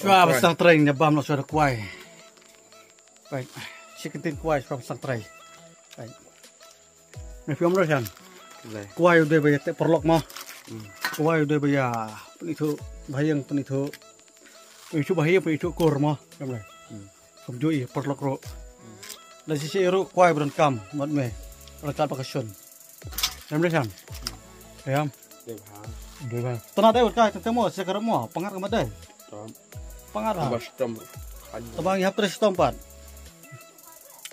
Chua pasang tray nyabam lo suara kuai. Baik, chicken tin kuai chua pasang tray. Baik. Ini film lo kan? Kuai udah bayar te perlok mah. Kuai udah bayar penitu bayang penitu. Penitu bayang penitu kor mah. Kamu lah. Kemudian perlok ro. Dari sisi ro kuai berengkam, mat me. Berengkam pakai sun. Kamu lah kan? Ya. Dua. Tanah deh berkait temu sekarang mau pengar kemadai. Pengar. Tabang ihap terus tempat.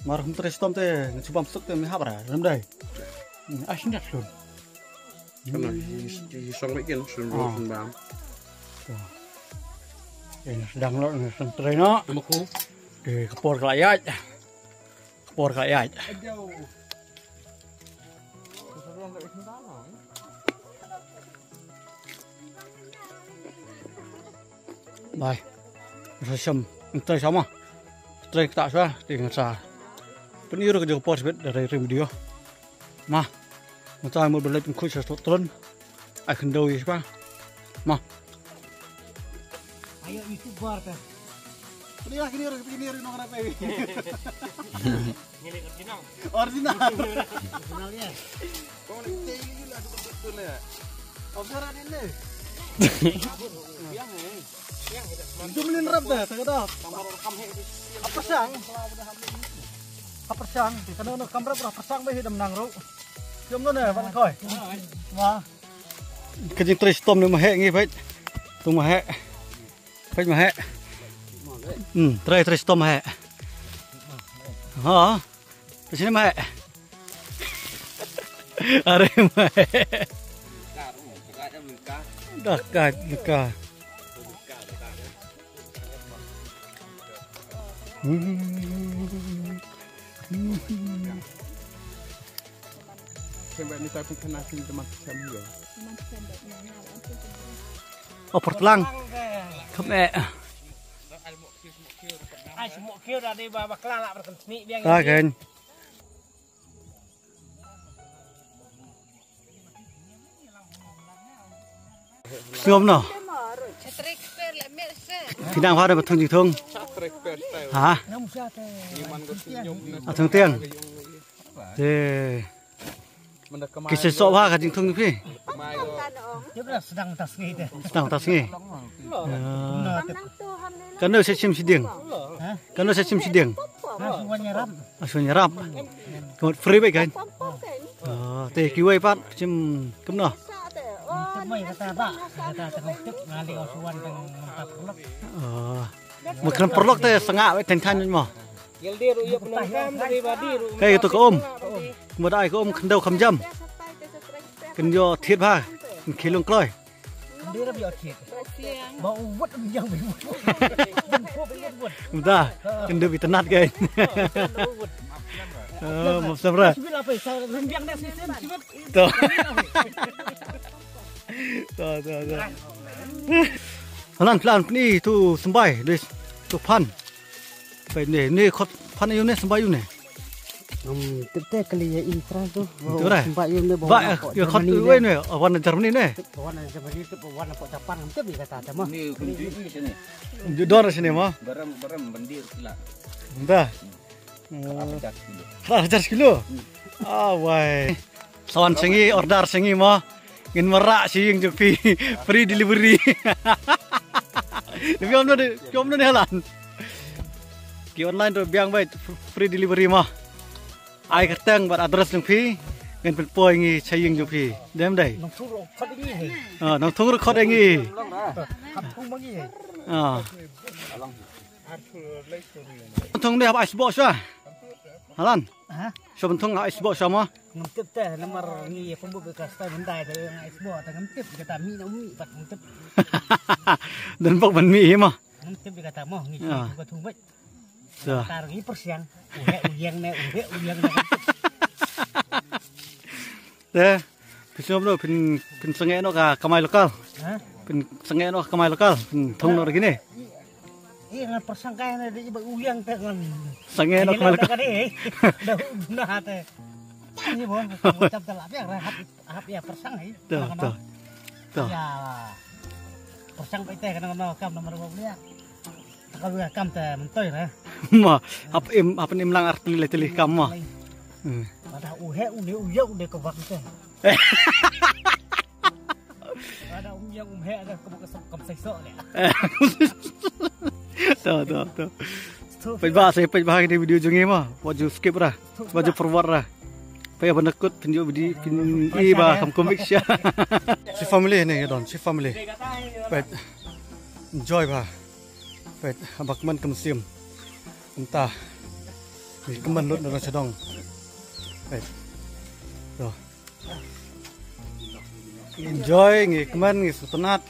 Marhum terus tempat ngecubam suk teh ihap ra, lem dai. Asin dak sun. Karena di song weekend sun bang. Ini sedang lo sentre no. Amaku. Di kepor kelayat. Kepor kelayat. Đây, rồi xem trai sama, trai tak sah dengan sah. Penir kerja pos bet dari video, mah, kita mau beli pun khusus turun, akan doi siapa, mah. Ayo itu bar kan. Ini nong apa ini? Ini original. Originalnya. Kau ni ini lah betul ya. Obsaran ini. Itu melinrap dah, tagad. Apa sang? Apa sang? Kana no kamera berapa sang bae hidam nang ro. Jom no ne, bạn coi. Wah. Cái gì tris tom ni mahe ngi phết. Tung mahe. Phết mahe. Tris tom mahe. Ha. Di sini mahe. Are mahe. Dekat. Sampai ni tapi kena sing teman juga. Oh pertelang. Keme. Ai semua kêu ra đi bà kla lạ bà cần sni biang. Ta kan. Siom no. Khi nào hóa được thằng gì thương? Hả? À thằng tiền. Thế cái sự sợ hóa cả chính thương gì? Sedang tas ngi deh. Sedang tas ngi. Kan nó sẽ chim siding. Kan nó sẽ chim siding. Asuh nyerap. Còn free vậy kan? Teh kiwai pat chim cấm no. Mai kata pak, kata teknik ngali osuan teng mentap perlok. Makan perlok teh sengak we ten-ten mah. Gildir uya penangkam dari badi. Kayak itu ke om. Kemudian ke om kendau jam. Kenjo thiệt ba, khi lung kloi. Dia biar thiệt. Bau wet yang bi. Udah, kendau bi tenat guys. Mau sabra. Tuh. Tuh. Pelan ni tu sembai, tu pan. Baik ni kot pan ayu ni sembai ayu ni. Tete kali ya infra tu. Sembai ayu ni bawa. Baik, ya kot tu ni, warna Germany ni. Warna Germany tu warna pot Japan mungkin bi kata mah. Ni kunci ni sini. Judor sini mah. Barang bendir lah. Dah. 100 kilo. Wah. Sawan sengi order sengi mah. Ngin merak sing jeung free delivery. Tapi om no halan. Ki online tu biang bae free delivery mah. Ai kerteng buat address jeung ngin pelpoi ngi chaying jeung dem dai. Nong thuru khot ngi. Nong thuru khot ngi. Kampung bagi. Thung ni apa isbo sah? Halan. So bentung isbo sama. Ngentip teh nomor ngi pembuat bekas teh bendai teh isbo teh ngentip kata mi pat ngentip. Dan pok ban mi mah. Ngentip kata moh ngi ke tumbek. Dah. Tar ngi persiang. Uyang ne. Teh. Pisum lo pin senge no ka kamai lokal. Pin senge no kamai lokal. Thung no gini. Ngan persangkaan ada ibu uyang teh ngan. Senge no kamai lokal. Dah nah teh. Ini bon, macam telap ya, hap ya persang ini. Tuh. Ya. Persang teh kadang-kadang kam nomor 2 ya. Kalau ya kam teh mentoy lah. Ma, apa im lang arti tili kamu. Ada uhe udah kebak teh. Ada umhe ada kebak kam sekso ni. Tuh. Pej bah ini video jungi mah. Wajib skip lah. Wajib forward lah. Paya benekut penjuk di bah kam komik sia. Si family ni don, si family. Pej enjoy bah. Pej abak man kemsim. Entah. Ni keman lut dalam sedong. Pej. Tuh. Enjoy ngi keman ngi sutunat.